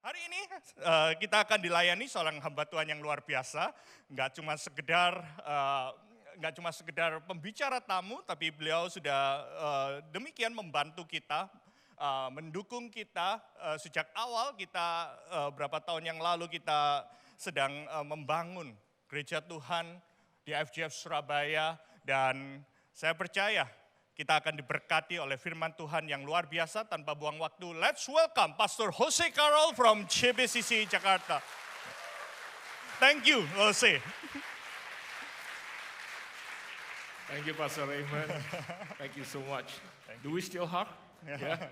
Hari ini kita akan dilayani seorang hamba Tuhan yang luar biasa, nggak cuma sekedar pembicara tamu, tapi beliau sudah demikian membantu kita, mendukung kita sejak awal kita berapa tahun yang lalu kita sedang membangun gereja Tuhan di FGF Surabaya, dan saya percaya kita akan diberkati oleh firman Tuhan yang luar biasa. Tanpa buang waktu, let's welcome Pastor Jose Carol from CBCC Jakarta. Thank you, Jose. Thank you, Pastor Raymond. Thank you so much. Do we still hug? Yeah.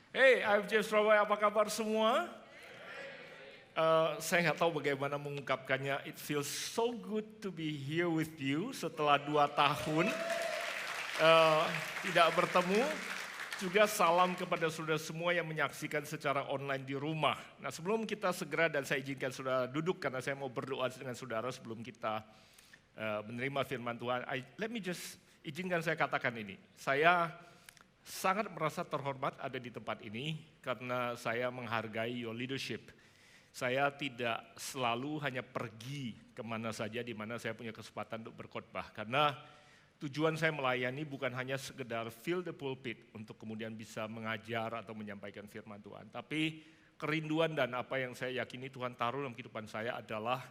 Hey, FGF Surabaya, apa kabar semua? Saya nggak tahu bagaimana mengungkapkannya. It feels so good to be here with you setelah 2 tahun. Tidak bertemu. Juga salam kepada saudara semua yang menyaksikan secara online di rumah. Nah, sebelum kita segera, dan saya izinkan saudara duduk karena saya mau berdoa dengan saudara sebelum kita menerima firman Tuhan. Let me just izinkan saya katakan ini. Saya sangat merasa terhormat ada di tempat ini karena saya menghargai your leadership. Saya tidak selalu hanya pergi kemana saja di mana saya punya kesempatan untuk berkhotbah, karena tujuan saya melayani bukan hanya sekedar fill the pulpit untuk kemudian bisa mengajar atau menyampaikan firman Tuhan. Tapi kerinduan dan apa yang saya yakini Tuhan taruh dalam kehidupan saya adalah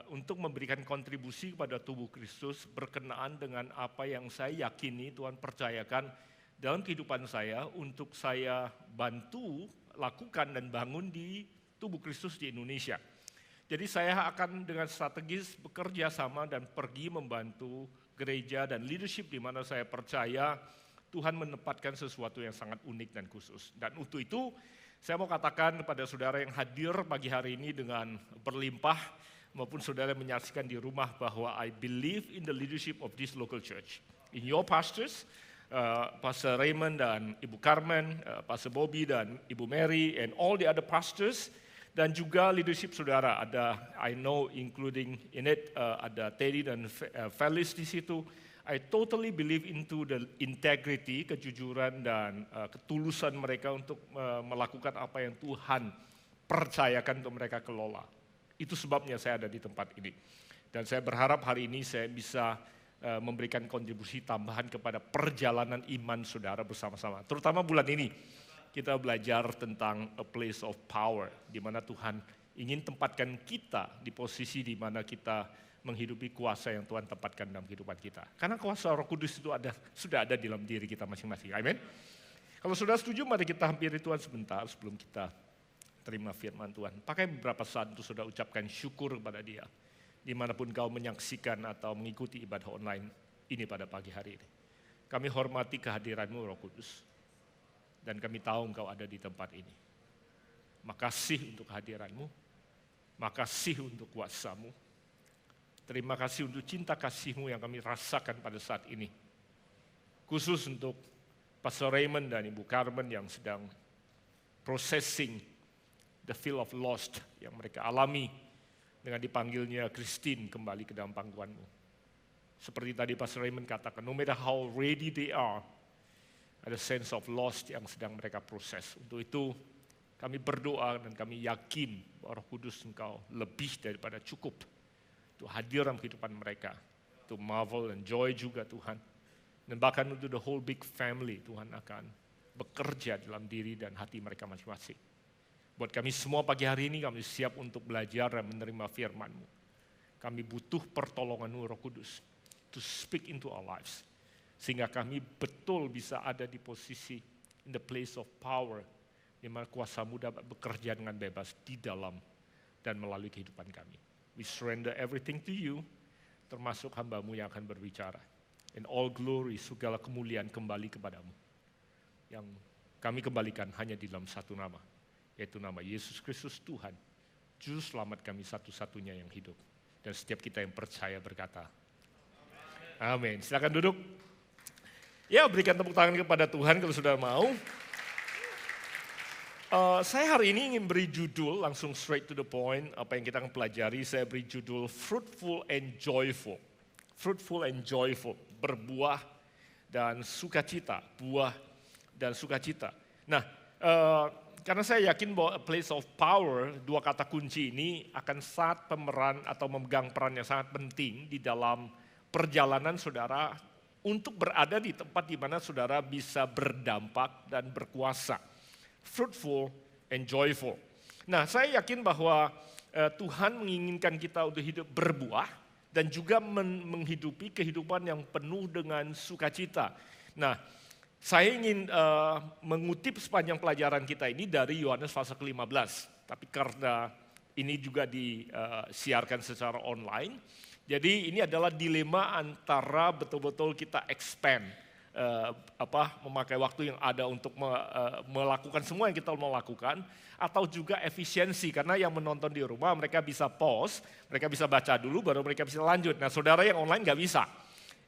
untuk memberikan kontribusi kepada tubuh Kristus berkenaan dengan apa yang saya yakini Tuhan percayakan dalam kehidupan saya untuk saya bantu, lakukan dan bangun di tubuh Kristus di Indonesia. Jadi saya akan dengan strategis bekerja sama dan pergi membantu gereja dan leadership di mana saya percaya Tuhan menempatkan sesuatu yang sangat unik dan khusus. Dan untuk itu saya mau katakan kepada saudara yang hadir pagi hari ini dengan berlimpah maupun saudara yang menyaksikan di rumah bahwa I believe in the leadership of this local church. In your pastors, Pastor Raymond dan Ibu Carmen, Pastor Bobby dan Ibu Mary and all the other pastors, dan juga leadership saudara, ada I know including in it ada Teddy dan Felis di situ. I totally believe into the integrity, kejujuran dan ketulusan mereka untuk melakukan apa yang Tuhan percayakan untuk mereka kelola. Itu sebabnya saya ada di tempat ini. Dan saya berharap hari ini saya bisa memberikan kontribusi tambahan kepada perjalanan iman saudara bersama-sama. Terutama bulan ini. Kita belajar tentang a place of power, di mana Tuhan ingin tempatkan kita di posisi di mana kita menghidupi kuasa yang Tuhan tempatkan dalam kehidupan kita. Karena kuasa Roh Kudus itu sudah ada di dalam diri kita masing-masing. Amin. Kalau sudah setuju, mari kita hampiri Tuhan sebentar sebelum kita terima firman Tuhan. Pakai beberapa saat untuk sudah ucapkan syukur kepada Dia, dimanapun kau menyaksikan atau mengikuti ibadah online ini pada pagi hari ini. Kami hormati kehadiran-Mu, Roh Kudus. Dan kami tahu Engkau ada di tempat ini. Makasih untuk kehadiran-Mu, makasih untuk kuasa-Mu. Terima kasih untuk cinta kasih-Mu yang kami rasakan pada saat ini. Khusus untuk Pastor Raymond dan Ibu Carmen yang sedang processing the feel of lost yang mereka alami dengan dipanggilnya Christine kembali ke dalam pangkuan-Mu. Seperti tadi Pastor Raymond katakan, no matter how ready they are, ada sense of lost yang sedang mereka proses. Untuk itu kami berdoa dan kami yakin bahwa Roh Kudus Engkau lebih daripada cukup untuk hadir dalam kehidupan mereka. Untuk marvel dan joy juga Tuhan. Dan bahkan untuk the whole big family Tuhan akan bekerja dalam diri dan hati mereka masing-masing. Buat kami semua pagi hari ini kami siap untuk belajar dan menerima firman-Mu. Kami butuh pertolongan-Mu Roh Kudus to speak into our lives. Sehingga kami betul bisa ada di posisi in the place of power, di mana kuasa-Mu dapat bekerja dengan bebas di dalam dan melalui kehidupan kami. We surrender everything to You, termasuk hamba-Mu yang akan berbicara. And all glory, segala kemuliaan kembali kepadamu. Yang kami kembalikan hanya di dalam satu nama, yaitu nama Yesus Kristus Tuhan, Juru Selamat kami satu-satunya yang hidup. Dan setiap kita yang percaya berkata, amin. Silakan duduk. Ya, berikan tepuk tangan kepada Tuhan kalau sudah mau. Saya hari ini ingin beri judul, langsung straight to the point, apa yang kita akan pelajari, saya beri judul Fruitful and Joyful. Fruitful and Joyful, berbuah dan sukacita, buah dan sukacita. Nah, karena saya yakin bahwa a place of power, dua kata kunci ini akan sangat pemeran atau memegang peran yang sangat penting di dalam perjalanan saudara untuk berada di tempat di mana saudara bisa berdampak dan berkuasa. Fruitful and joyful. Nah, saya yakin bahwa Tuhan menginginkan kita untuk hidup berbuah dan juga menghidupi kehidupan yang penuh dengan sukacita. Nah, saya ingin mengutip sepanjang pelajaran kita ini dari Yohanes pasal ke-15. Tapi karena ini juga disiarkan secara online, jadi ini adalah dilema antara betul-betul kita expand, memakai waktu yang ada untuk melakukan semua yang kita mau lakukan, atau juga efisiensi, karena yang menonton di rumah mereka bisa pause, mereka bisa baca dulu, baru mereka bisa lanjut. Nah, saudara yang online nggak bisa.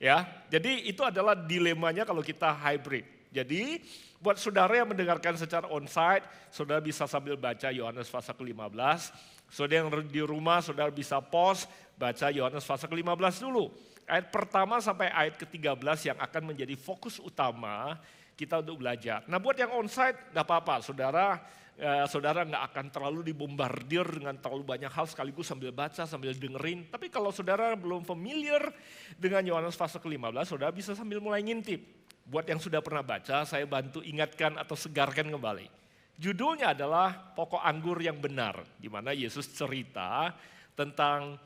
Ya, jadi itu adalah dilemanya kalau kita hybrid. Jadi buat saudara yang mendengarkan secara onsite, saudara bisa sambil baca Yohanes pasal ke-15. Saudara yang di rumah, saudara bisa pause, baca Yohanes pasal ke-15 dulu. Ayat pertama sampai ayat ke-13 yang akan menjadi fokus utama kita untuk belajar. Nah, buat yang onsite nggak apa-apa, saudara nggak akan terlalu dibombardir dengan terlalu banyak hal sekaligus sambil baca, sambil dengerin. Tapi kalau saudara belum familiar dengan Yohanes pasal ke-15, saudara bisa sambil mulai ngintip. Buat yang sudah pernah baca, saya bantu ingatkan atau segarkan kembali. Judulnya adalah Pokok Anggur yang Benar, di mana Yesus cerita tentang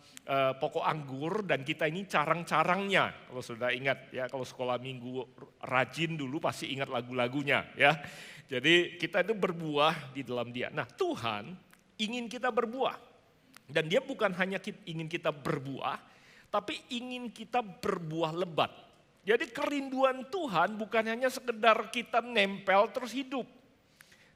pokok anggur dan kita ini carang-carangnya. Kalau sudah ingat ya, kalau sekolah minggu rajin dulu pasti ingat lagu-lagunya ya. Jadi kita itu berbuah di dalam Dia. Nah, Tuhan ingin kita berbuah. Dan Dia bukan hanya ingin kita berbuah, tapi ingin kita berbuah lebat. Jadi kerinduan Tuhan bukan hanya sekedar kita nempel terus hidup.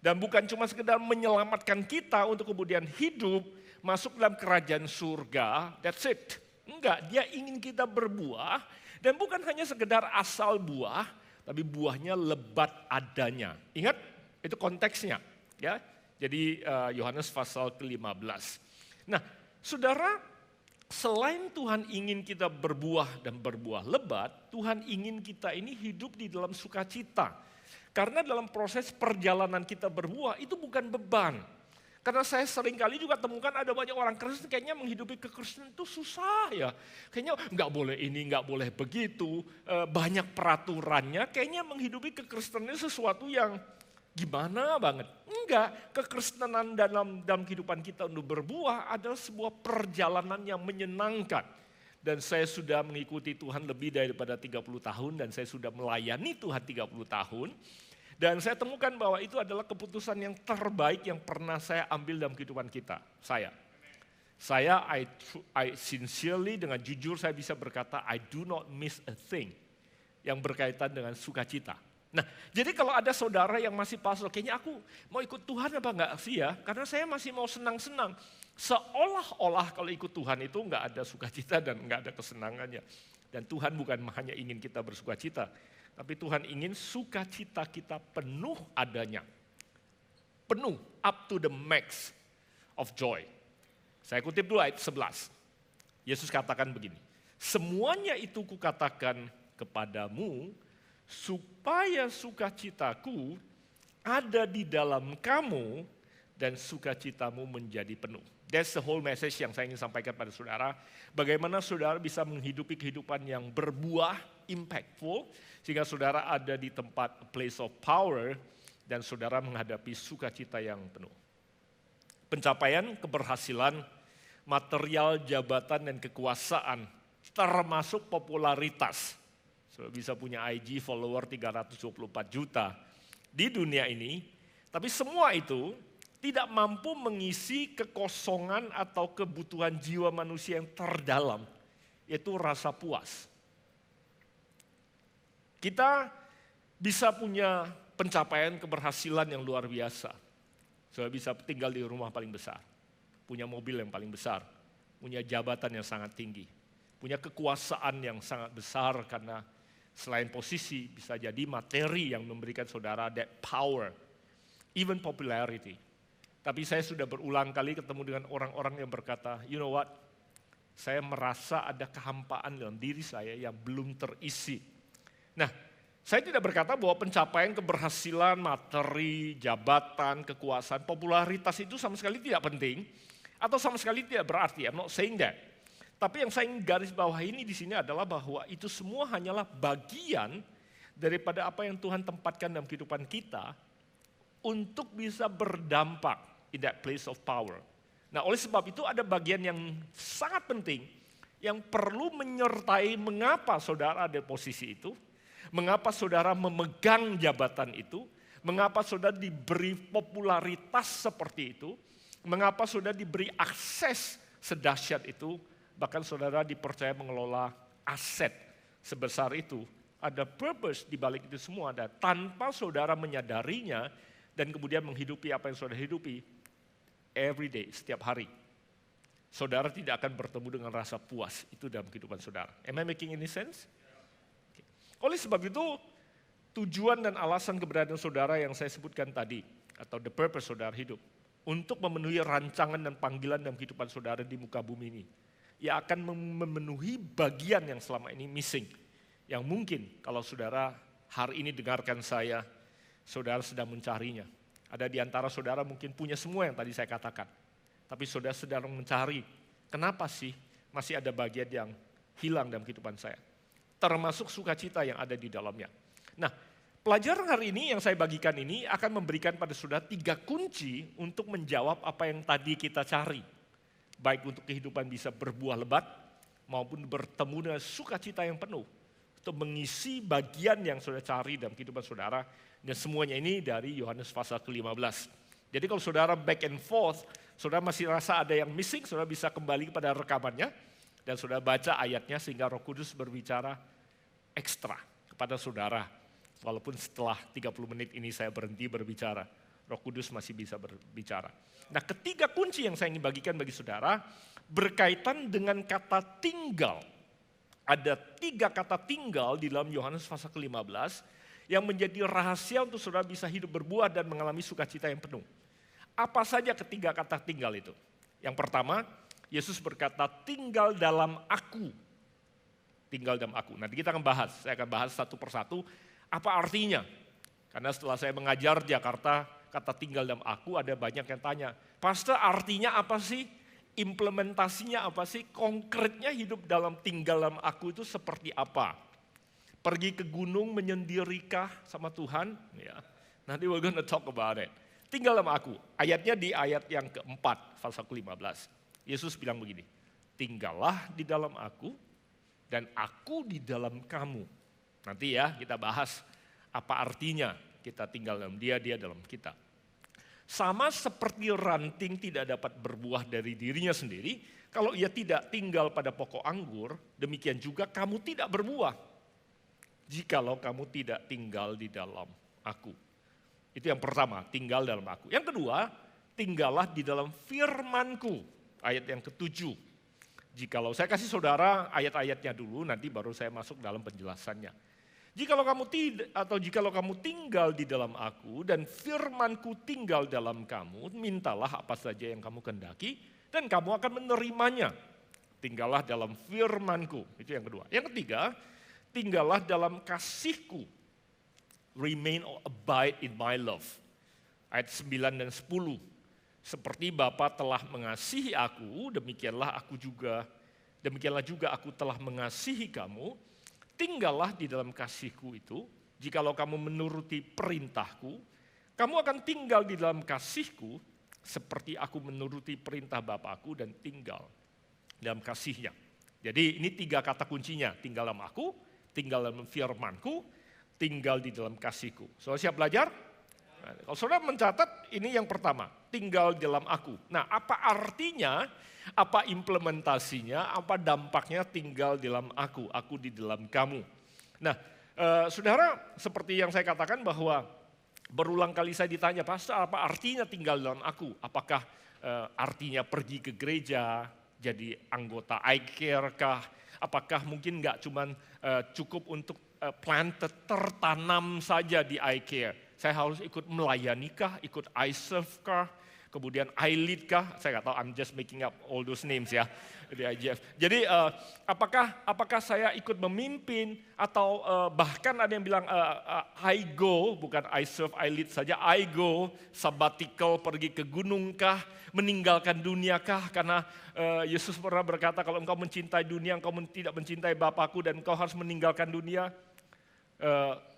Dan bukan cuma sekedar menyelamatkan kita untuk kemudian hidup, masuk dalam kerajaan surga, that's it. Enggak, Dia ingin kita berbuah dan bukan hanya sekedar asal buah, tapi buahnya lebat adanya. Ingat, itu konteksnya. Ya. Jadi Yohanes pasal ke-15. Nah, saudara, selain Tuhan ingin kita berbuah dan berbuah lebat, Tuhan ingin kita ini hidup di dalam sukacita. Karena dalam proses perjalanan kita berbuah itu bukan beban. Karena saya sering kali juga temukan ada banyak orang Kristen kayaknya menghidupi kekristenan itu susah ya. Kayaknya nggak boleh ini, nggak boleh begitu. Banyak peraturannya, kayaknya menghidupi kekristenan itu sesuatu yang gimana banget. Enggak, kekristenan dalam kehidupan kita untuk berbuah adalah sebuah perjalanan yang menyenangkan. Dan saya sudah mengikuti Tuhan lebih daripada 30 tahun dan saya sudah melayani Tuhan 30 tahun. Dan saya temukan bahwa itu adalah keputusan yang terbaik yang pernah saya ambil dalam kehidupan kita. I sincerely dengan jujur saya bisa berkata, I do not miss a thing yang berkaitan dengan sukacita. Nah, jadi kalau ada saudara yang masih pastor, kayaknya aku mau ikut Tuhan apa enggak sih ya? Karena saya masih mau senang-senang. Seolah-olah kalau ikut Tuhan itu enggak ada sukacita dan enggak ada kesenangannya. Dan Tuhan bukan hanya ingin kita bersukacita, tapi Tuhan ingin sukacita kita penuh adanya. Penuh, up to the max of joy. Saya kutip dulu ayat 11. Yesus katakan begini, semuanya itu kukatakan kepadamu, supaya sukacitaku ada di dalam kamu dan sukacitamu menjadi penuh. That's the whole message yang saya ingin sampaikan pada saudara. Bagaimana saudara bisa menghidupi kehidupan yang berbuah, impactful, sehingga saudara ada di tempat place of power dan saudara menghadapi sukacita yang penuh. Pencapaian, keberhasilan, material, jabatan, dan kekuasaan, termasuk popularitas. Saudara bisa punya IG follower 324 juta di dunia ini, tapi semua itu tidak mampu mengisi kekosongan atau kebutuhan jiwa manusia yang terdalam, yaitu rasa puas. Kita bisa punya pencapaian keberhasilan yang luar biasa. Saudara bisa tinggal di rumah paling besar, punya mobil yang paling besar, punya jabatan yang sangat tinggi, punya kekuasaan yang sangat besar karena selain posisi bisa jadi materi yang memberikan saudara that power, even popularity. Tapi saya sudah berulang kali ketemu dengan orang-orang yang berkata, you know what, saya merasa ada kehampaan dalam diri saya yang belum terisi. Nah, Saya tidak berkata bahwa pencapaian keberhasilan, materi, jabatan, kekuasaan, popularitas itu sama sekali tidak penting atau sama sekali tidak berarti. I'm not saying that. Tapi yang saya ingin garis bawahi ini di sini adalah bahwa itu semua hanyalah bagian daripada apa yang Tuhan tempatkan dalam kehidupan kita untuk bisa berdampak in that place of power. Nah, oleh sebab itu ada bagian yang sangat penting yang perlu menyertai mengapa saudara ada di posisi itu, mengapa saudara memegang jabatan itu, mengapa saudara diberi popularitas seperti itu, mengapa saudara diberi akses sedahsyat itu, bahkan saudara dipercaya mengelola aset sebesar itu. Ada purpose di balik itu semua, ada tanpa saudara menyadarinya dan kemudian menghidupi apa yang saudara hidupi every day, setiap hari. Saudara tidak akan bertemu dengan rasa puas itu dalam kehidupan saudara. Am I making any sense? Okay. Oleh sebab itu, tujuan dan alasan keberadaan saudara yang saya sebutkan tadi, atau the purpose saudara hidup, untuk memenuhi rancangan dan panggilan dalam kehidupan saudara di muka bumi ini, ia akan memenuhi bagian yang selama ini missing. Yang mungkin kalau saudara hari ini dengarkan saya, saudara sedang mencarinya. Ada di antara saudara mungkin punya semua yang tadi saya katakan. Tapi saudara sedang mencari, kenapa sih masih ada bagian yang hilang dalam kehidupan saya. Termasuk sukacita yang ada di dalamnya. Nah, pelajaran hari ini yang saya bagikan ini akan memberikan pada saudara 3 kunci untuk menjawab apa yang tadi kita cari. Baik untuk kehidupan bisa berbuah lebat, maupun bertemu dengan sukacita yang penuh. Untuk mengisi bagian yang saudara cari dalam kehidupan saudara. Dan semuanya ini dari Yohanes pasal ke-15. Jadi kalau saudara back and forth, saudara masih rasa ada yang missing, saudara bisa kembali kepada rekamannya. Dan saudara baca ayatnya sehingga Roh Kudus berbicara ekstra kepada saudara. Walaupun setelah 30 menit ini saya berhenti berbicara, Roh Kudus masih bisa berbicara. Nah, ketiga kunci yang saya ingin bagikan bagi saudara berkaitan dengan kata tinggal. Ada 3 kata tinggal di dalam Yohanes pasal ke-15 yang menjadi rahasia untuk saudara bisa hidup berbuah dan mengalami sukacita yang penuh. Apa saja ketiga kata tinggal itu? Yang pertama, Yesus berkata tinggal dalam aku. Tinggal dalam aku. Nanti kita akan bahas, saya akan bahas satu persatu apa artinya. Karena setelah saya mengajar di Jakarta, kata tinggal dalam aku ada banyak yang tanya, Pastor artinya apa sih? Implementasinya apa sih? Konkretnya hidup dalam tinggal dalam aku itu seperti apa? Pergi ke gunung menyendirikah sama Tuhan? Ya. Nanti we're gonna talk about it. Tinggal dalam aku. Ayatnya di ayat yang keempat, pasal ke-15. Yesus bilang begini, tinggallah di dalam aku dan aku di dalam kamu. Nanti ya kita bahas apa artinya kita tinggal dalam dia, dia dalam kita. Sama seperti ranting tidak dapat berbuah dari dirinya sendiri, kalau ia tidak tinggal pada pokok anggur, demikian juga kamu tidak berbuah. Jikalau kamu tidak tinggal di dalam aku. Itu yang pertama, tinggal dalam aku. Yang kedua, tinggallah di dalam firmanku. Ayat yang ke-7. Jikalau saya kasih saudara ayat-ayatnya dulu, nanti baru saya masuk dalam penjelasannya. Jikalau kamu tinggal di dalam aku dan firmanku tinggal dalam kamu, mintalah apa saja yang kamu kehendaki dan kamu akan menerimanya. Tinggallah dalam firmanku, itu yang kedua. Yang ketiga, tinggallah dalam kasihku. Remain or abide in my love. Ayat 9 dan 10. Seperti Bapa telah mengasihi aku, demikianlah juga aku telah mengasihi kamu. Tinggallah di dalam kasihku itu. Jikalau kamu menuruti perintahku, kamu akan tinggal di dalam kasihku seperti aku menuruti perintah Bapakku dan tinggal dalam kasihnya. Jadi ini 3 kata kuncinya, tinggal dalam aku, tinggal dalam firmanku, tinggal di dalam kasihku. Saudara siap belajar? Nah, kalau saudara mencatat, ini yang pertama, tinggal di dalam aku. Nah, apa artinya, apa implementasinya, apa dampaknya tinggal di dalam aku di dalam kamu. Nah, saudara, seperti yang saya katakan bahwa berulang kali saya ditanya, Pastor, apa artinya tinggal dalam aku? Apakah artinya pergi ke gereja, jadi anggota iCare kah? Apakah mungkin nggak cuman cukup untuk planted, tertanam saja di iCare? Saya harus ikut melayani kah, ikut iServe kah? kemudian Ailid kah? Saya nggak tahu, I'm just making up all those names ya di IGF. Jadi apakah saya ikut memimpin atau bahkan ada yang bilang I go, bukan I serve Ailid saja, I go sabbatical, pergi ke gunung kah, meninggalkan dunia kah? Karena Yesus pernah berkata kalau engkau mencintai dunia, engkau tidak mencintai Bapakku dan engkau harus meninggalkan dunia.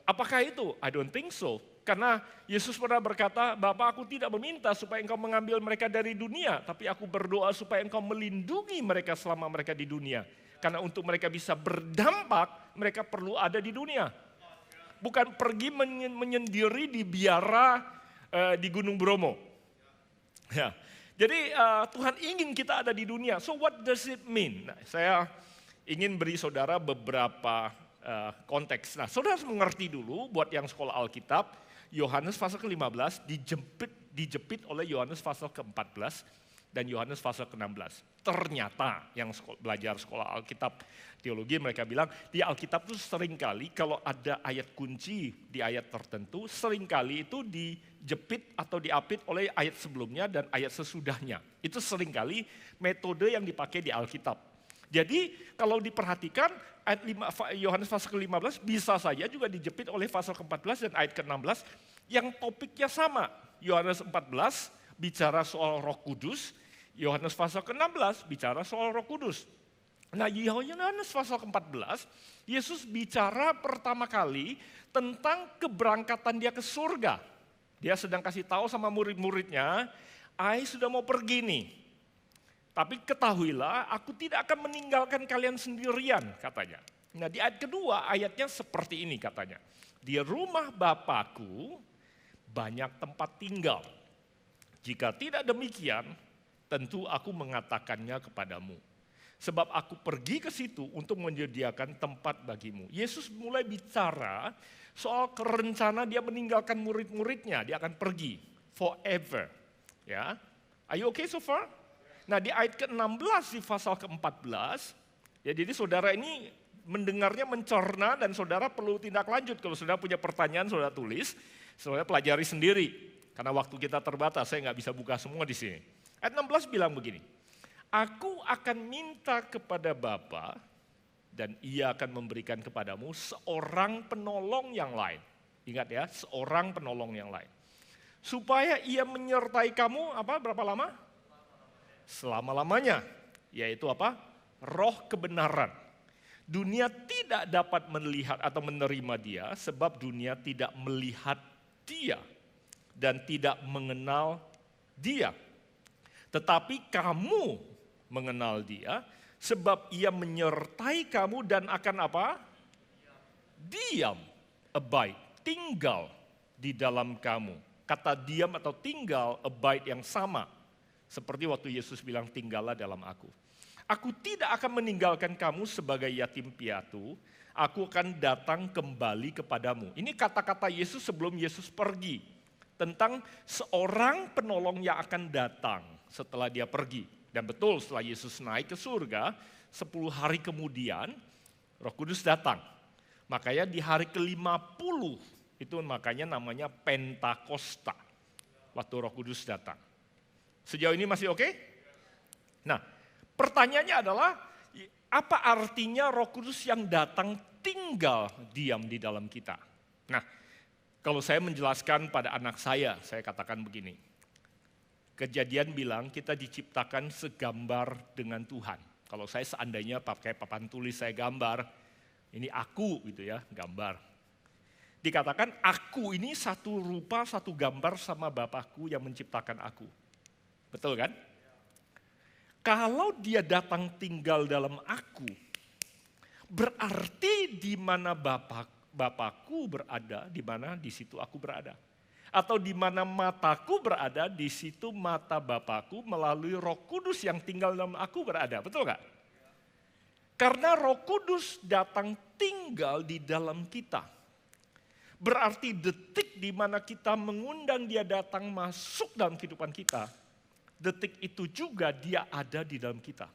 Apakah itu? I don't think so. Karena Yesus pernah berkata, Bapa, aku tidak meminta supaya engkau mengambil mereka dari dunia, tapi aku berdoa supaya engkau melindungi mereka selama mereka di dunia. Karena untuk mereka bisa berdampak, mereka perlu ada di dunia. Bukan pergi menyendiri di biara di Gunung Bromo. Ya. Jadi Tuhan ingin kita ada di dunia. So what does it mean? Nah, saya ingin beri saudara beberapa konteks. Nah, saudara harus mengerti dulu buat yang sekolah Alkitab, Yohanes pasal ke-15 dijepit oleh Yohanes pasal ke-14 dan Yohanes pasal ke-16. Ternyata yang belajar sekolah Alkitab teologi mereka bilang di Alkitab itu seringkali kalau ada ayat kunci di ayat tertentu seringkali itu dijepit atau diapit oleh ayat sebelumnya dan ayat sesudahnya. Itu seringkali metode yang dipakai di Alkitab. Jadi kalau diperhatikan ayat Yohanes pasal ke-15 bisa saja juga dijepit oleh pasal ke-14 dan ayat ke-16 yang topiknya sama. Yohanes 14 bicara soal Roh Kudus, Yohanes pasal ke-16 bicara soal Roh Kudus. Nah, Yohanes pasal ke-14 Yesus bicara pertama kali tentang keberangkatan dia ke surga. Dia sedang kasih tahu sama murid-muridnya, "I sudah mau pergi nih. Tapi ketahuilah, aku tidak akan meninggalkan kalian sendirian," katanya. Nah, di ayat kedua, ayatnya seperti ini katanya. "Di rumah Bapakku banyak tempat tinggal. Jika tidak demikian, tentu aku mengatakannya kepadamu. Sebab aku pergi ke situ untuk menyediakan tempat bagimu." Yesus mulai bicara soal rencana dia meninggalkan murid-muridnya. Dia akan pergi forever. Ya, are you okay so far? Nah, di ayat ke-16 di pasal ke-14, ya jadi saudara ini mendengarnya mencerna dan saudara perlu tindak lanjut. Kalau saudara punya pertanyaan, saudara tulis, saudara pelajari sendiri. Karena waktu kita terbatas, saya nggak bisa buka semua di sini. Ayat 16 bilang begini, "Aku akan minta kepada Bapa dan ia akan memberikan kepadamu seorang penolong yang lain." Ingat ya, seorang penolong yang lain. "Supaya ia menyertai kamu," berapa lama? Selama-lamanya, yaitu Roh kebenaran. Dunia tidak dapat melihat atau menerima dia sebab dunia tidak melihat dia dan tidak mengenal dia. Tetapi kamu mengenal dia sebab ia menyertai kamu dan akan diam, abide, tinggal di dalam kamu. Kata diam atau tinggal, abide yang sama. Seperti waktu Yesus bilang, "Tinggallah dalam aku." "Aku tidak akan meninggalkan kamu sebagai yatim piatu, aku akan datang kembali kepadamu." Ini kata-kata Yesus sebelum Yesus pergi. Tentang seorang penolong yang akan datang setelah dia pergi. Dan betul setelah Yesus naik ke surga, 10 hari kemudian Roh Kudus datang. Makanya di hari ke-50, itu makanya namanya Pentakosta. Waktu Roh Kudus datang. Sejauh ini masih oke? Nah, pertanyaannya adalah, apa artinya Roh Kudus yang datang tinggal diam di dalam kita? Nah, kalau saya menjelaskan pada anak saya katakan begini. Kejadian bilang kita diciptakan segambar dengan Tuhan. Kalau saya seandainya pakai papan tulis saya gambar, ini aku gitu ya, gambar. Dikatakan aku ini satu rupa, satu gambar sama Bapakku yang menciptakan aku. Betul kan? Kalau dia datang tinggal dalam aku, berarti di mana Bapakku berada, di mana di situ aku berada. Atau di mana mataku berada, di situ mata Bapakku melalui Roh Kudus yang tinggal dalam aku berada. Betul nggak? Karena Roh Kudus datang tinggal di dalam kita. Berarti detik di mana kita mengundang dia datang masuk dalam kehidupan kita, detik itu juga dia ada di dalam kita.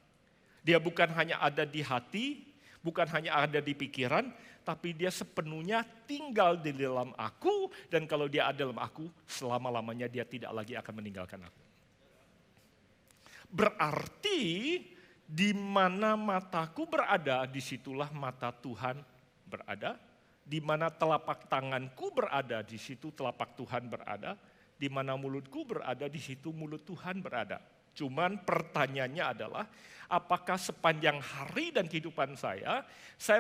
Dia bukan hanya ada di hati, bukan hanya ada di pikiran, tapi dia sepenuhnya tinggal di dalam aku, dan kalau dia ada dalam aku, selama-lamanya dia tidak lagi akan meninggalkan aku. Berarti di mana mataku berada, disitulah mata Tuhan berada. Di mana telapak tanganku berada, di situ telapak Tuhan berada. Di mana mulutku berada, di situ mulut Tuhan berada. Cuman pertanyaannya adalah, apakah sepanjang hari dan kehidupan saya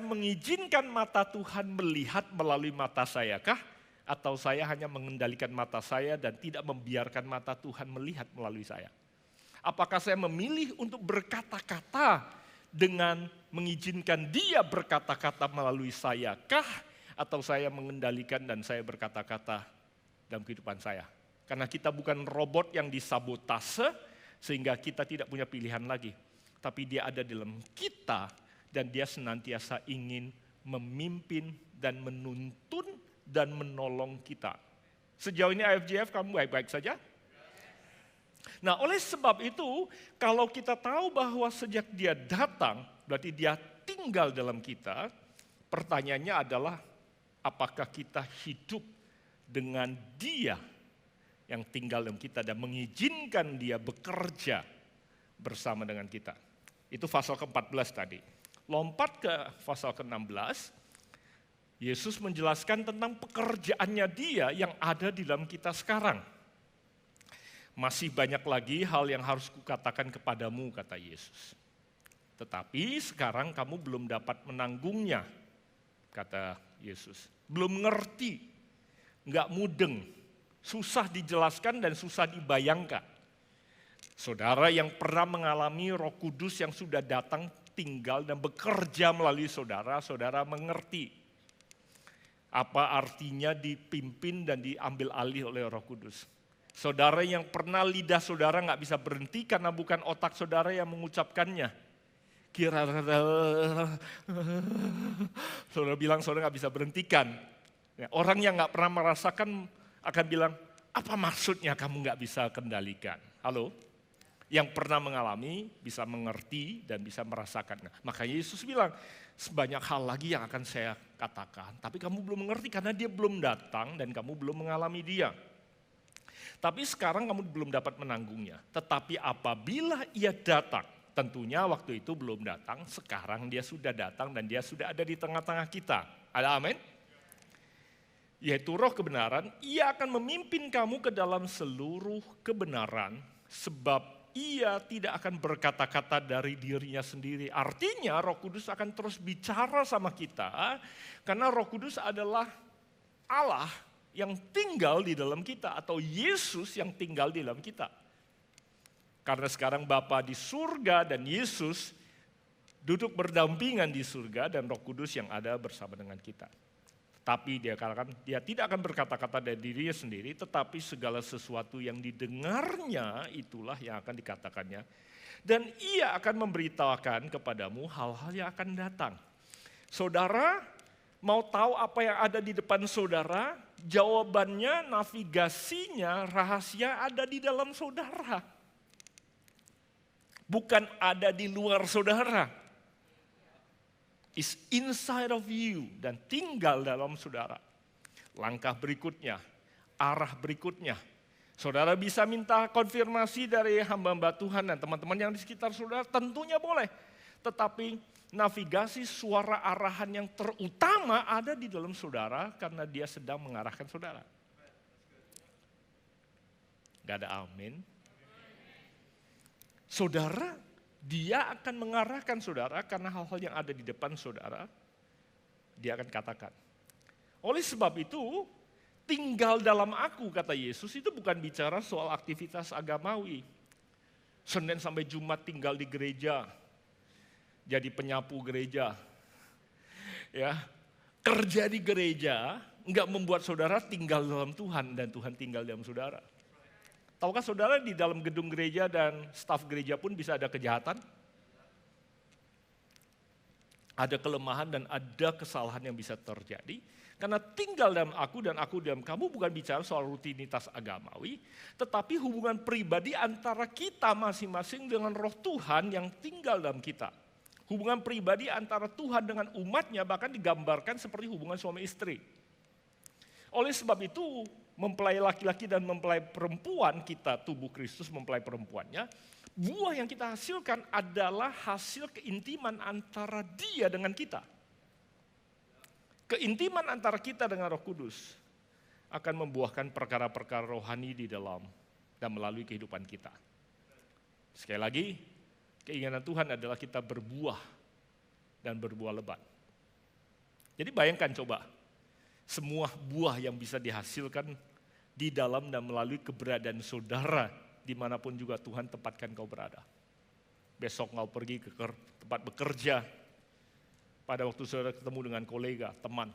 mengizinkan mata Tuhan melihat melalui mata saya kah? Atau saya hanya mengendalikan mata saya dan tidak membiarkan mata Tuhan melihat melalui saya? Apakah saya memilih untuk berkata-kata dengan mengizinkan dia berkata-kata melalui saya kah? Atau saya mengendalikan dan saya berkata-kata dalam kehidupan saya? Karena kita bukan robot yang disabotase sehingga kita tidak punya pilihan lagi. Tapi dia ada dalam kita dan dia senantiasa ingin memimpin dan menuntun dan menolong kita. Sejauh ini IFGF kamu baik-baik saja? Nah, oleh sebab itu, kalau kita tahu bahwa sejak dia datang, berarti dia tinggal dalam kita, pertanyaannya adalah, apakah kita hidup dengan dia yang tinggal dalam kita dan mengizinkan dia bekerja bersama dengan kita. Itu pasal ke-14 tadi. Lompat ke pasal ke-16, Yesus menjelaskan tentang pekerjaannya dia yang ada di dalam kita sekarang. Masih banyak lagi hal yang harus kukatakan kepadamu, kata Yesus. Tetapi sekarang kamu belum dapat menanggungnya, kata Yesus. Belum ngerti, nggak mudeng, susah dijelaskan dan susah dibayangkan. Saudara yang pernah mengalami Roh Kudus yang sudah datang, tinggal dan bekerja melalui saudara, saudara mengerti apa artinya dipimpin dan diambil alih oleh Roh Kudus. Saudara yang pernah lidah saudara nggak bisa berhenti karena bukan otak saudara yang mengucapkannya. Saudara bilang saudara nggak bisa berhentikan. Orang yang nggak pernah merasakan akan bilang, apa maksudnya kamu nggak bisa kendalikan? Halo? Yang pernah mengalami bisa mengerti dan bisa merasakan. Maka Yesus bilang, sebanyak hal lagi yang akan saya katakan, tapi kamu belum mengerti karena dia belum datang dan kamu belum mengalami dia. Tapi sekarang kamu belum dapat menanggungnya. Tetapi apabila ia datang, tentunya waktu itu belum datang, sekarang dia sudah datang dan dia sudah ada di tengah-tengah kita. Ada amin? Yaitu roh kebenaran, ia akan memimpin kamu ke dalam seluruh kebenaran, sebab ia tidak akan berkata-kata dari dirinya sendiri. Artinya Roh Kudus akan terus bicara sama kita, karena Roh Kudus adalah Allah yang tinggal di dalam kita, atau Yesus yang tinggal di dalam kita. Karena sekarang Bapa di surga dan Yesus duduk berdampingan di surga dan Roh Kudus yang ada bersama dengan kita. Tapi dia katakan, dia tidak akan berkata-kata dari dirinya sendiri, tetapi segala sesuatu yang didengarnya itulah yang akan dikatakannya. Dan ia akan memberitahukan kepadamu hal-hal yang akan datang. Saudara mau tahu apa yang ada di depan saudara? Jawabannya, navigasinya, rahasia ada di dalam saudara. Bukan ada di luar saudara. Is inside of you dan tinggal dalam saudara. Langkah berikutnya, arah berikutnya. Saudara bisa minta konfirmasi dari hamba-hamba Tuhan dan teman-teman yang di sekitar saudara, tentunya boleh. Tetapi navigasi suara arahan yang terutama ada di dalam saudara karena dia sedang mengarahkan saudara. Gak ada amin. Saudara, dia akan mengarahkan saudara karena hal-hal yang ada di depan saudara, dia akan katakan. Oleh sebab itu, tinggal dalam aku, kata Yesus, itu bukan bicara soal aktivitas agamawi. Senin sampai Jumat tinggal di gereja, jadi penyapu gereja. Ya, kerja di gereja enggak membuat saudara tinggal dalam Tuhan dan Tuhan tinggal dalam saudara. Tahukah saudara di dalam gedung gereja dan staf gereja pun bisa ada kejahatan? Ada kelemahan dan ada kesalahan yang bisa terjadi. Karena tinggal dalam aku dan aku dalam kamu bukan bicara soal rutinitas agamawi, tetapi hubungan pribadi antara kita masing-masing dengan roh Tuhan yang tinggal dalam kita. Hubungan pribadi antara Tuhan dengan umatnya bahkan digambarkan seperti hubungan suami istri. Oleh sebab itu, mempelai laki-laki dan mempelai perempuan kita, tubuh Kristus mempelai perempuannya, buah yang kita hasilkan adalah hasil keintiman antara Dia dengan kita. Keintiman antara kita dengan Roh Kudus akan membuahkan perkara-perkara rohani di dalam dan melalui kehidupan kita. Sekali lagi, keinginan Tuhan adalah kita berbuah dan berbuah lebat. Jadi bayangkan coba, semua buah yang bisa dihasilkan di dalam dan melalui keberadaan saudara dimanapun juga Tuhan tempatkan kau berada. Besok kau pergi ke tempat bekerja, pada waktu saudara ketemu dengan kolega, teman,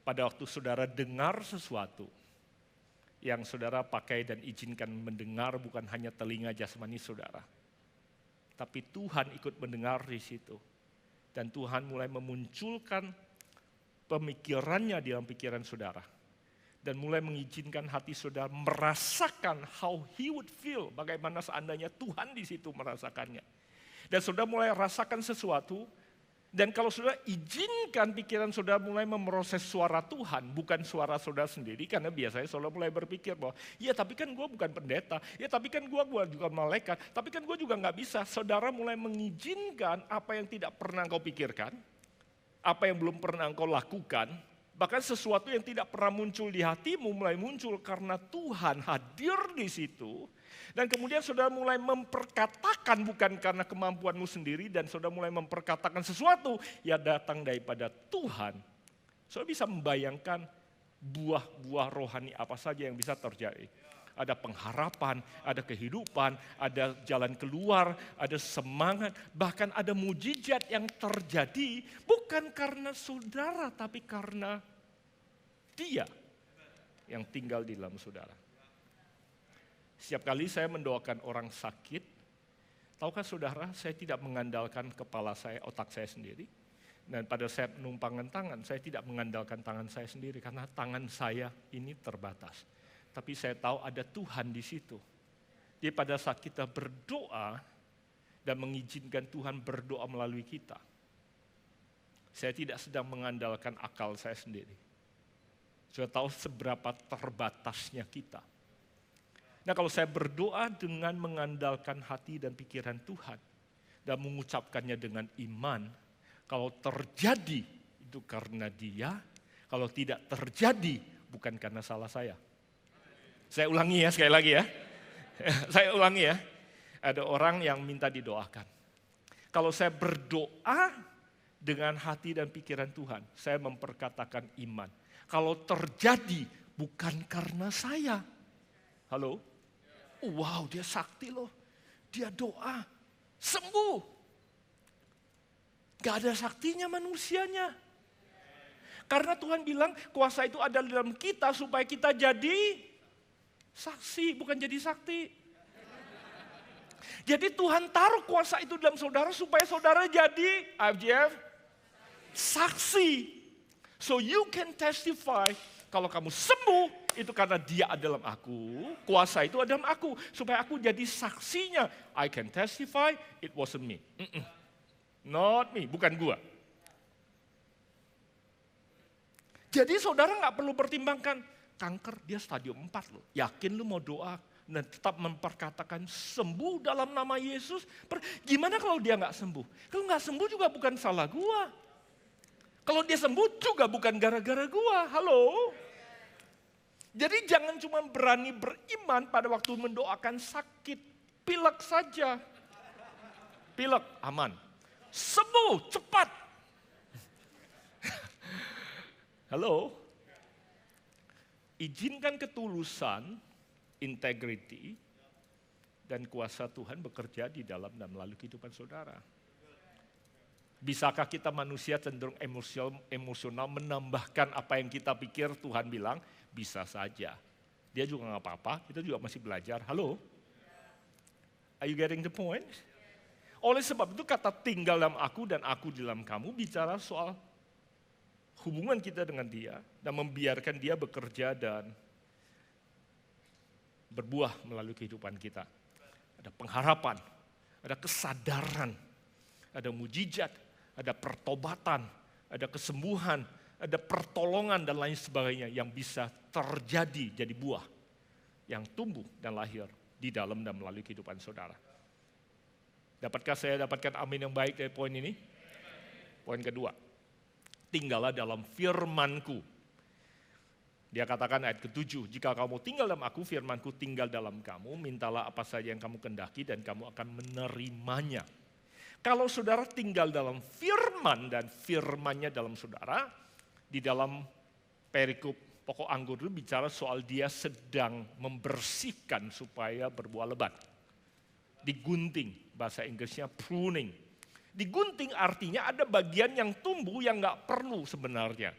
pada waktu saudara dengar sesuatu yang saudara pakai dan izinkan mendengar bukan hanya telinga jasmani saudara, tapi Tuhan ikut mendengar di situ. Dan Tuhan mulai memunculkan pemikirannya di dalam pikiran saudara. Dan mulai mengizinkan hati saudara merasakan how he would feel, bagaimana seandainya Tuhan di situ merasakannya. Dan saudara mulai rasakan sesuatu, dan kalau saudara izinkan pikiran saudara mulai memproses suara Tuhan, bukan suara saudara sendiri, karena biasanya saudara mulai berpikir bahwa, ya tapi kan gue bukan pendeta, ya tapi kan gue juga malaikat, tapi kan gue juga gak bisa. Saudara mulai mengizinkan apa yang tidak pernah kau pikirkan, apa yang belum pernah kau lakukan, bahkan sesuatu yang tidak pernah muncul di hatimu mulai muncul karena Tuhan hadir di situ. Dan kemudian saudara mulai memperkatakan bukan karena kemampuanmu sendiri, dan saudara mulai memperkatakan sesuatu yang datang daripada Tuhan. Saudara bisa membayangkan buah-buah rohani apa saja yang bisa terjadi. Ada pengharapan, ada kehidupan, ada jalan keluar, ada semangat, bahkan ada mujizat yang terjadi bukan karena saudara tapi karena Dia yang tinggal di dalam saudara. Setiap kali saya mendoakan orang sakit, tahukah saudara, saya tidak mengandalkan kepala saya, otak saya sendiri. Dan pada saat menumpangkan tangan, saya tidak mengandalkan tangan saya sendiri karena tangan saya ini terbatas. Tapi saya tahu ada Tuhan di situ. Jadi pada saat kita berdoa dan mengizinkan Tuhan berdoa melalui kita, saya tidak sedang mengandalkan akal saya sendiri. Saya tahu seberapa terbatasnya kita. Nah, kalau saya berdoa dengan mengandalkan hati dan pikiran Tuhan dan mengucapkannya dengan iman, kalau terjadi itu karena Dia, kalau tidak terjadi bukan karena salah saya. Saya ulangi ya sekali lagi ya. Saya ulangi ya. Ada orang yang minta didoakan. Kalau saya berdoa dengan hati dan pikiran Tuhan, saya memperkatakan iman. Kalau terjadi bukan karena saya. Halo? Wow, dia sakti loh. Dia doa, sembuh. Gak ada saktinya manusianya. Karena Tuhan bilang kuasa itu ada di dalam kita supaya kita jadi saksi, bukan jadi sakti. Jadi Tuhan taruh kuasa itu dalam saudara supaya saudara jadi IFGF saksi. So you can testify kalau kamu sembuh. Itu karena Dia ada dalam aku, kuasa itu ada dalam aku, supaya aku jadi saksinya. I can testify, it wasn't me. Not me, bukan gua. Jadi saudara gak perlu pertimbangkan, kanker dia stadium 4 loh. Yakin lu mau doa dan tetap memperkatakan sembuh dalam nama Yesus. Gimana kalau dia gak sembuh? Kalau gak sembuh juga bukan salah gua. Kalau dia sembuh juga bukan gara-gara gua. Halo? Jadi jangan cuma berani beriman pada waktu mendoakan sakit. Pilek saja. Pilek, aman. Sembuh, cepat. Halo? Izinkan ketulusan, integrity, dan kuasa Tuhan bekerja di dalam dan melalui kehidupan saudara. Bisakah kita manusia cenderung emosional menambahkan apa yang kita pikir Tuhan bilang? Bisa saja. Dia juga gak apa-apa, kita juga masih belajar. Halo? Are you getting the point? Oleh sebab itu kata tinggal dalam aku dan aku di dalam kamu bicara soal hubungan kita dengan Dia dan membiarkan Dia bekerja dan berbuah melalui kehidupan kita. Ada pengharapan, ada kesadaran, ada mujizat, ada pertobatan, ada kesembuhan, ada pertolongan dan lain sebagainya yang bisa terjadi jadi buah yang tumbuh dan lahir di dalam dan melalui kehidupan saudara. Dapatkah saya dapatkan amin yang baik dari poin ini? Poin kedua, tinggallah dalam firman-Ku. Dia katakan ayat ke-7, jika kamu tinggal dalam aku, firman-Ku tinggal dalam kamu, mintalah apa saja yang kamu kehendaki dan kamu akan menerimanya. Kalau saudara tinggal dalam firman dan firman-nya dalam saudara, di dalam perikop pokok anggur itu bicara soal dia sedang membersihkan supaya berbuah lebat. Digunting, bahasa Inggrisnya pruning. Digunting artinya ada bagian yang tumbuh yang nggak perlu sebenarnya.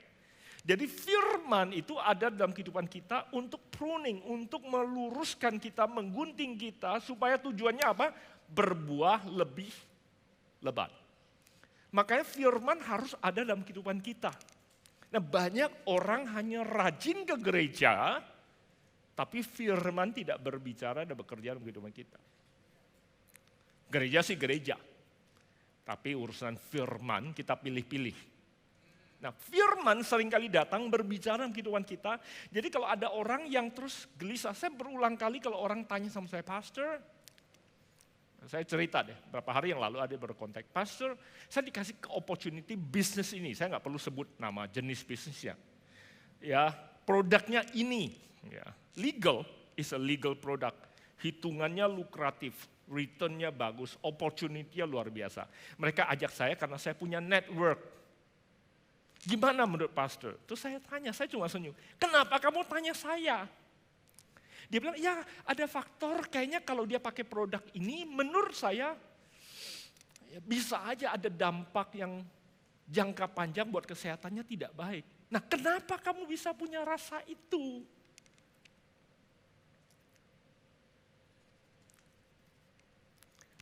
Jadi firman itu ada dalam kehidupan kita untuk pruning, untuk meluruskan kita, menggunting kita supaya tujuannya apa? Berbuah lebih lebat. Makanya firman harus ada dalam kehidupan kita. Nah, banyak orang hanya rajin ke gereja, tapi firman tidak berbicara dan bekerja dalam kehidupan kita. Gereja sih gereja, tapi urusan firman kita pilih-pilih. Nah, firman seringkali datang berbicara dalam kehidupan kita. Jadi kalau ada orang yang terus gelisah, saya berulang kali kalau orang tanya sama saya, Pastor, saya cerita deh, berapa hari yang lalu ada berkontak, Pastor, saya dikasih ke opportunity bisnis ini, saya nggak perlu sebut nama jenis bisnisnya. Ya, produknya ini, ya, legal is a legal product, hitungannya lukratif, return-nya bagus, opportunity-nya luar biasa. Mereka ajak saya karena saya punya network. Gimana menurut Pastor? Terus saya tanya, saya cuma senyum, kenapa kamu tanya saya? Dia bilang, ya ada faktor kayaknya kalau dia pakai produk ini menurut saya ya bisa aja ada dampak yang jangka panjang buat kesehatannya tidak baik. Nah, kenapa kamu bisa punya rasa itu?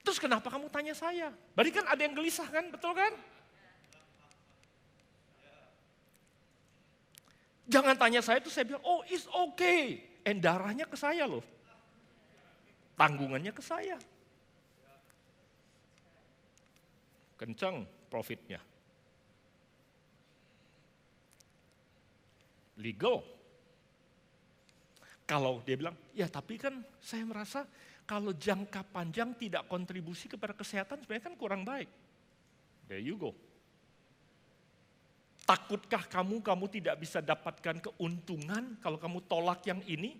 Terus kenapa kamu tanya saya? Berarti kan ada yang gelisah kan, betul kan? Jangan tanya saya, itu saya bilang, oh it's okay. Darahnya ke saya loh. Tanggungannya ke saya. Kencang profitnya. Legal. Kalau dia bilang, ya tapi kan saya merasa kalau jangka panjang tidak kontribusi kepada kesehatan sebenarnya kan kurang baik. There you go. Takutkah kamu tidak bisa dapatkan keuntungan kalau kamu tolak yang ini?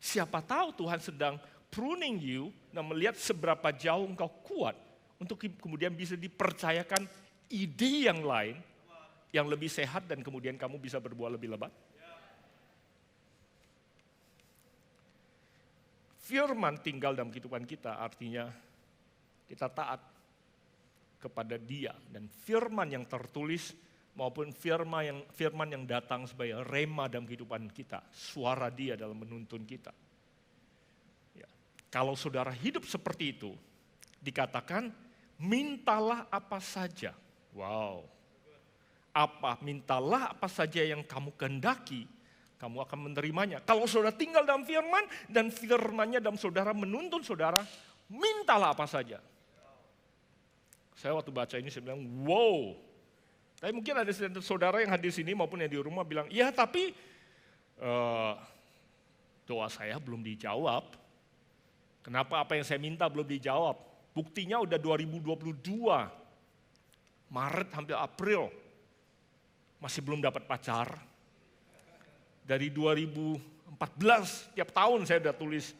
Siapa tahu Tuhan sedang pruning you dan melihat seberapa jauh engkau kuat untuk kemudian bisa dipercayakan ide yang lain yang lebih sehat dan kemudian kamu bisa berbuah lebih lebat. Firman tinggal dalam kehidupan kita artinya kita taat kepada Dia dan firman yang tertulis maupun firman yang datang sebagai rema dalam kehidupan kita, suara Dia dalam menuntun kita. Ya. Kalau saudara hidup seperti itu, dikatakan mintalah apa saja. Wow. Mintalah apa saja yang kamu kehendaki, kamu akan menerimanya. Kalau saudara tinggal dalam firman dan firman-Nya dalam saudara menuntun saudara, mintalah apa saja. Saya waktu baca ini saya bilang, wow. Tapi mungkin ada saudara yang hadir sini maupun yang di rumah bilang, ya tapi doa saya belum dijawab. Kenapa apa yang saya minta belum dijawab? Buktinya udah 2022, Maret hampir April, masih belum dapat pacar. Dari 2014, tiap tahun saya udah tulis,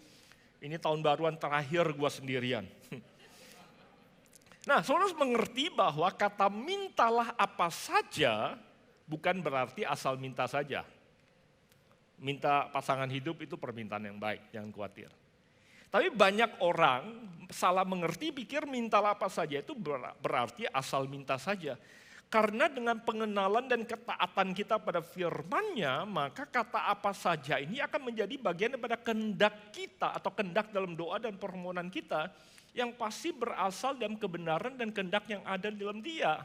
ini tahun baruan terakhir gua sendirian. Nah, saudara harus mengerti bahwa kata mintalah apa saja bukan berarti asal minta saja. Minta pasangan hidup itu permintaan yang baik, jangan khawatir. Tapi banyak orang salah mengerti, pikir mintalah apa saja itu berarti asal minta saja. Karena dengan pengenalan dan ketaatan kita pada firman-Nya, maka kata apa saja ini akan menjadi bagian daripada kehendak kita atau kehendak dalam doa dan permohonan kita yang pasti berasal dalam kebenaran dan kehendak yang ada di dalam Dia.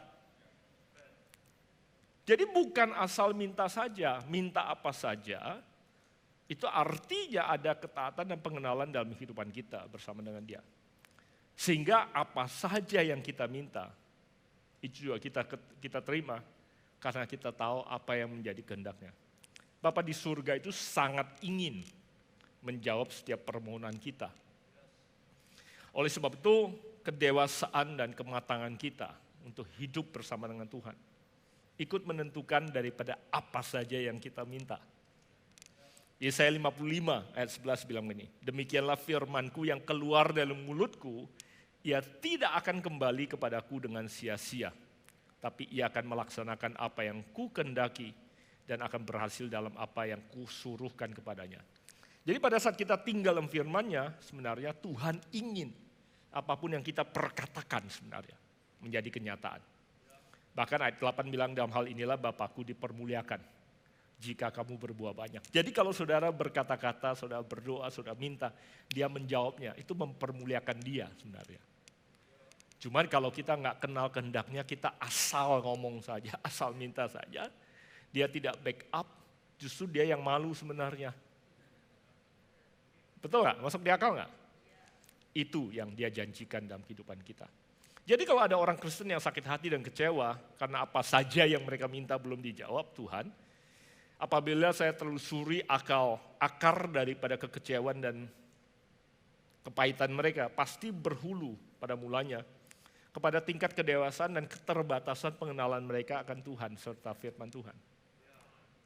Jadi bukan asal minta saja, minta apa saja, itu artinya ada ketaatan dan pengenalan dalam kehidupan kita bersama dengan Dia. Sehingga apa saja yang kita minta, itu juga kita terima karena kita tahu apa yang menjadi kehendaknya. Bapa di surga itu sangat ingin menjawab setiap permohonan kita. Oleh sebab itu, kedewasaan dan kematangan kita untuk hidup bersama dengan Tuhan ikut menentukan daripada apa saja yang kita minta. Yesaya 55 ayat 11 bilang begini, demikianlah firmanku yang keluar dari mulutku, ia tidak akan kembali kepadaku dengan sia-sia, tapi ia akan melaksanakan apa yang ku kendaki dan akan berhasil dalam apa yang ku suruhkan kepadanya. Jadi pada saat kita tinggal dalam firman-Nya, sebenarnya Tuhan ingin apapun yang kita perkatakan sebenarnya menjadi kenyataan. Bahkan ayat 8 bilang dalam hal inilah Bapakku dipermuliakan jika kamu berbuah banyak. Jadi kalau saudara berkata-kata, saudara berdoa, saudara minta, dia menjawabnya, itu mempermuliakan dia sebenarnya. Cuman kalau kita nggak kenal kehendaknya, kita asal ngomong saja, asal minta saja, dia tidak backup, justru dia yang malu sebenarnya. Betul nggak? Masuk di akal nggak? Itu yang dia janjikan dalam kehidupan kita. Jadi kalau ada orang Kristen yang sakit hati dan kecewa karena apa saja yang mereka minta belum dijawab Tuhan, apabila saya telusuri akar daripada kekecewaan dan kepahitan mereka, pasti berhulu pada mulanya kepada tingkat kedewasaan dan keterbatasan pengenalan mereka akan Tuhan serta firman Tuhan.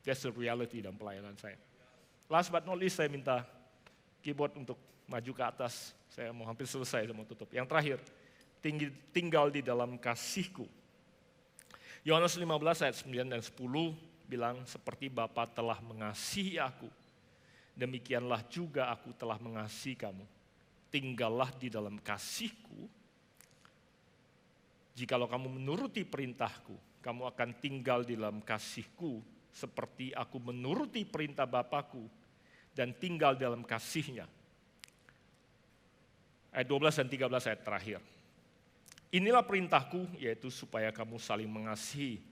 That's the reality dalam pelayanan saya. Last but not least, saya minta keyboard untuk maju ke atas. Saya mau hampir selesai, saya mau tutup. Yang terakhir, tinggal di dalam kasih-Ku. Yohanes 15 ayat 9 dan 10 bilang, seperti Bapa telah mengasihi aku, demikianlah juga aku telah mengasihi kamu. Tinggallah di dalam kasih-Ku. Jikalau kamu menuruti perintah-Ku, kamu akan tinggal di dalam kasih-Ku, seperti aku menuruti perintah Bapa-Ku dan tinggal dalam kasih-Nya. Ayat 12 dan 13 ayat terakhir. Inilah perintahku, yaitu supaya kamu saling mengasihi,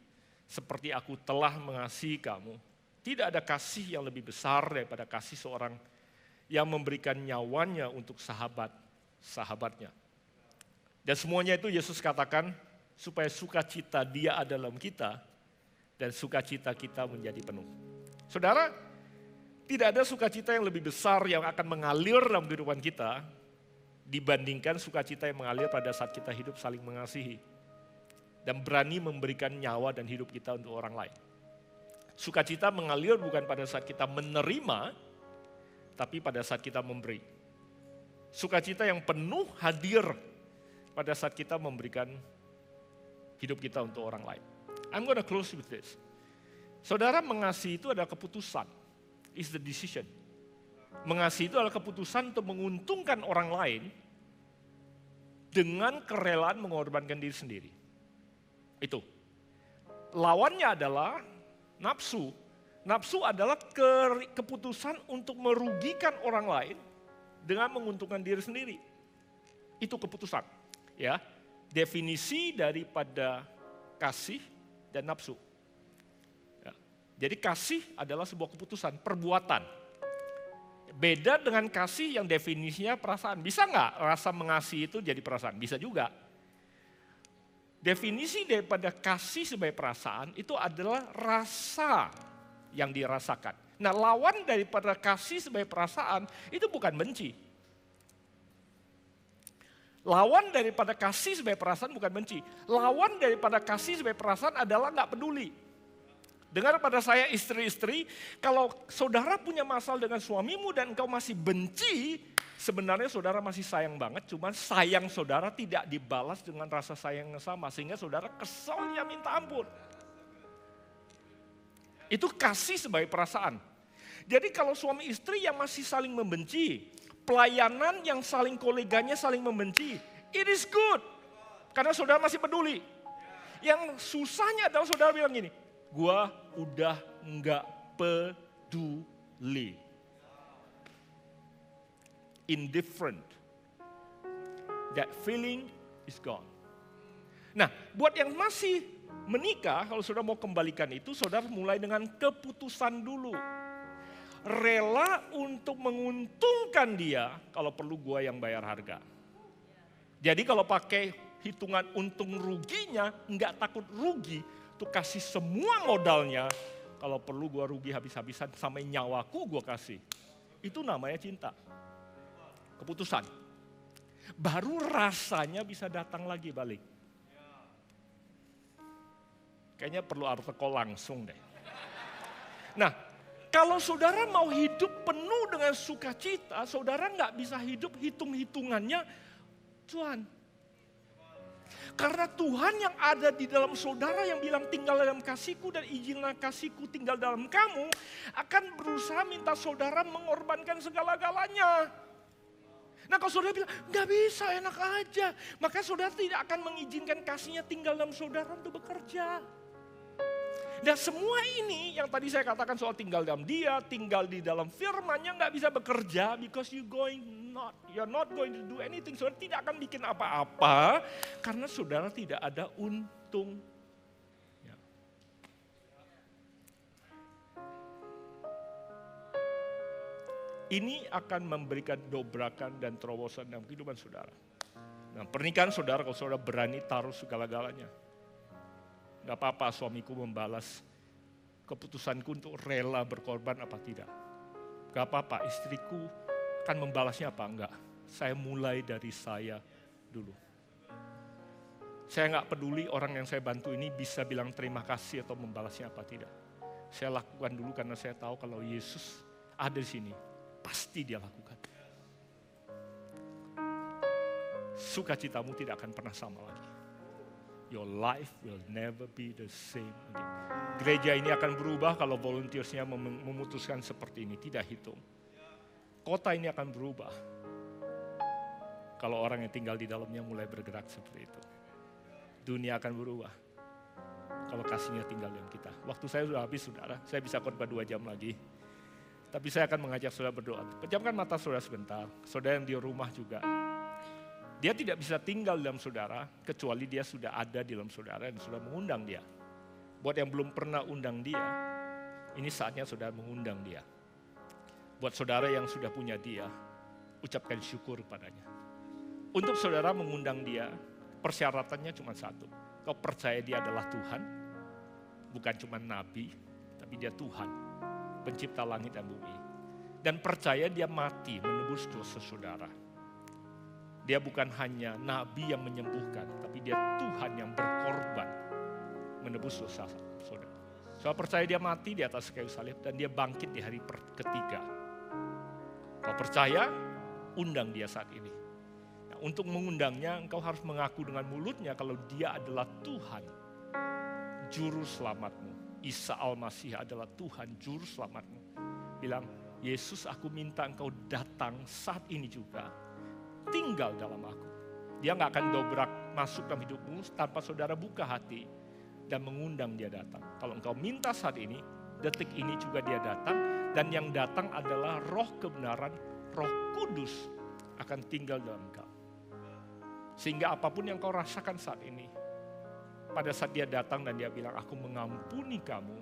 seperti aku telah mengasihi kamu. Tidak ada kasih yang lebih besar daripada kasih seorang yang memberikan nyawanya untuk sahabat-sahabatnya. Dan semuanya itu Yesus katakan, supaya sukacita Dia ada dalam kita, dan sukacita kita menjadi penuh. Saudara, tidak ada sukacita yang lebih besar yang akan mengalir dalam kehidupan kita, dibandingkan sukacita yang mengalir pada saat kita hidup saling mengasihi dan berani memberikan nyawa dan hidup kita untuk orang lain. Sukacita mengalir bukan pada saat kita menerima, tapi pada saat kita memberi. Sukacita yang penuh hadir pada saat kita memberikan hidup kita untuk orang lain. I'm gonna close with this. Saudara, mengasihi itu adalah keputusan. It's the decision. Mengasihi itu adalah keputusan untuk menguntungkan orang lain dengan kerelaan mengorbankan diri sendiri. Itu. Lawannya adalah nafsu. Nafsu adalah keputusan untuk merugikan orang lain dengan menguntungkan diri sendiri. Itu keputusan. Ya, definisi daripada kasih dan nafsu. Ya. Jadi kasih adalah sebuah keputusan, perbuatan. Beda dengan kasih yang definisinya perasaan. Bisa nggak rasa mengasihi itu jadi perasaan? Bisa juga. Definisi daripada kasih sebagai perasaan itu adalah rasa yang dirasakan. Nah, lawan daripada kasih sebagai perasaan itu bukan benci. Lawan daripada kasih sebagai perasaan bukan benci. Lawan daripada kasih sebagai perasaan adalah nggak peduli. Dengar pada saya istri-istri, kalau saudara punya masalah dengan suamimu dan engkau masih benci, sebenarnya saudara masih sayang banget, cuman sayang saudara tidak dibalas dengan rasa sayang yang sama, sehingga saudara keselnya minta ampun. Itu kasih sebagai perasaan. Jadi kalau suami istri yang masih saling membenci, pelayanan yang saling koleganya saling membenci, it is good, karena saudara masih peduli. Yang susahnya adalah saudara bilang gini, gua udah enggak peduli. Indifferent. That feeling is gone. Nah, buat yang masih menikah, kalau saudara mau kembalikan itu, saudara mulai dengan keputusan dulu. Rela untuk menguntungkan dia, kalau perlu gua yang bayar harga. Jadi kalau pakai hitungan untung ruginya, enggak takut rugi, tuh kasih semua modalnya, kalau perlu gua rugi habis-habisan sampai nyawaku gua kasih. Itu namanya cinta. Keputusan. Baru rasanya bisa datang lagi balik. Kayaknya perlu artikel langsung deh. Nah, kalau saudara mau hidup penuh dengan sukacita, saudara nggak bisa hidup hitung-hitungannya, Tuhan. Karena Tuhan yang ada di dalam saudara yang bilang tinggal dalam kasihku dan izinlah kasihku tinggal dalam kamu, akan berusaha minta saudara mengorbankan segala-galanya. Nah kalau saudara bilang, nggak bisa, enak aja. Maka saudara tidak akan mengizinkan kasihnya tinggal dalam saudara untuk bekerja. Dan semua ini yang tadi saya katakan soal tinggal dalam dia, tinggal di dalam firman-Nya nggak bisa bekerja because you're not going to do anything. Saudara tidak akan bikin apa-apa karena saudara tidak ada untung. Ya. Ini akan memberikan dobrakan dan terobosan dalam kehidupan saudara. Nah, pernikahan saudara kalau saudara berani taruh segala-galanya. Gak apa-apa suamiku membalas keputusanku untuk rela berkorban apa tidak. Gak apa-apa istriku akan membalasnya apa enggak. Saya mulai dari saya dulu. Saya gak peduli orang yang saya bantu ini bisa bilang terima kasih atau membalasnya apa tidak. Saya lakukan dulu karena saya tahu kalau Yesus ada di sini. Pasti dia lakukan. Sukacitamu tidak akan pernah sama lagi. Your life will never be the same again. Gereja ini akan berubah kalau volunteersnya memutuskan seperti ini, tidak hitung. Kota ini akan berubah kalau orang yang tinggal di dalamnya mulai bergerak seperti itu. Dunia akan berubah kalau kasihnya tinggal dalam kita. Waktu saya sudah habis saudara, saya bisa khotbah 2 jam lagi. Tapi saya akan mengajak saudara berdoa. Pejamkan mata saudara sebentar, saudara yang di rumah juga. Dia tidak bisa tinggal dalam saudara, kecuali dia sudah ada di dalam saudara dan sudah mengundang dia. Buat yang belum pernah undang dia, ini saatnya saudara mengundang dia. Buat saudara yang sudah punya dia, ucapkan syukur padanya. Untuk saudara mengundang dia, persyaratannya cuma satu. Kau percaya dia adalah Tuhan, bukan cuma nabi, tapi dia Tuhan, pencipta langit dan bumi. Dan percaya dia mati menebus dosa saudara. Dia bukan hanya nabi yang menyembuhkan, tapi dia Tuhan yang berkorban menebus dosa saudara. Saya percaya dia mati di atas kayu salib dan dia bangkit di hari ketiga. Kau percaya, undang dia saat ini. Nah, untuk mengundangnya, engkau harus mengaku dengan mulutnya kalau dia adalah Tuhan, juru selamatmu. Isa Al-Masih adalah Tuhan, juru selamatmu. Bilang, Yesus aku minta engkau datang saat ini juga. Tinggal dalam aku. Dia gak akan dobrak masuk dalam hidupmu tanpa saudara buka hati dan mengundang dia datang. Kalau engkau minta saat ini, detik ini juga dia datang. Dan yang datang adalah roh kebenaran, roh kudus akan tinggal dalam engkau. Sehingga apapun yang kau rasakan saat ini, pada saat dia datang dan dia bilang, aku mengampuni kamu.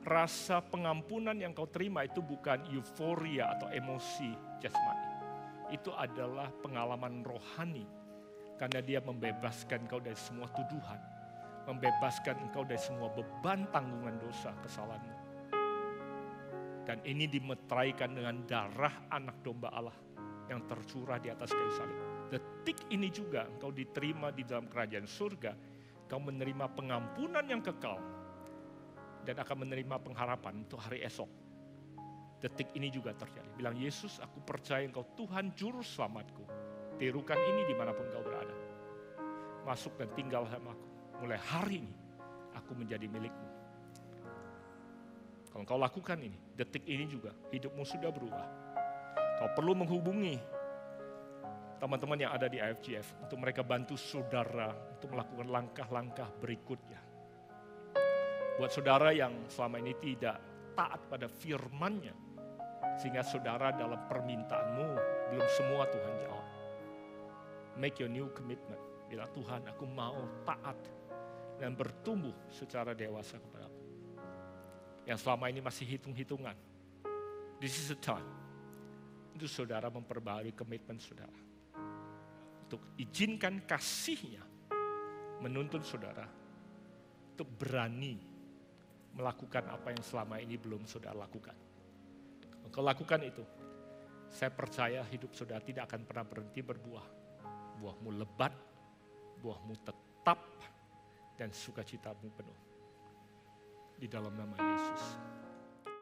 Rasa pengampunan yang kau terima itu bukan euforia atau emosi jasmani. Itu adalah pengalaman rohani. Karena dia membebaskan engkau dari semua tuduhan. Membebaskan engkau dari semua beban tanggungan dosa kesalahanmu. Dan ini dimeteraikan dengan darah anak domba Allah yang tercurah di atas kayu salib. Detik ini juga engkau diterima di dalam kerajaan surga. Engkau menerima pengampunan yang kekal. Dan akan menerima pengharapan untuk hari esok. Detik ini juga terjadi. Bilang, Yesus aku percaya engkau Tuhan juru selamatku. Tirukan ini dimanapun engkau berada. Masuk dan tinggal sama aku. Mulai hari ini aku menjadi milikmu. Kalau engkau lakukan ini, detik ini juga hidupmu sudah berubah. Kau perlu menghubungi teman-teman yang ada di IFGF untuk mereka bantu saudara untuk melakukan langkah-langkah berikutnya. Buat saudara yang selama ini tidak taat pada firman-Nya, sehingga saudara dalam permintaanmu belum semua Tuhan jawab. Make your new commitment. Bilang, Tuhan aku mau taat dan bertumbuh secara dewasa kepadamu. Yang selama ini masih hitung-hitungan. This is the time. Untuk saudara memperbaharui komitmen saudara. Untuk izinkan kasih-Nya menuntun saudara untuk berani melakukan apa yang selama ini belum saudara lakukan. Kalau lakukan itu, Saya percaya hidup saudara tidak akan pernah berhenti berbuah. Buahmu lebat, buahmu tetap, dan sukacitamu penuh. Di dalam nama Yesus.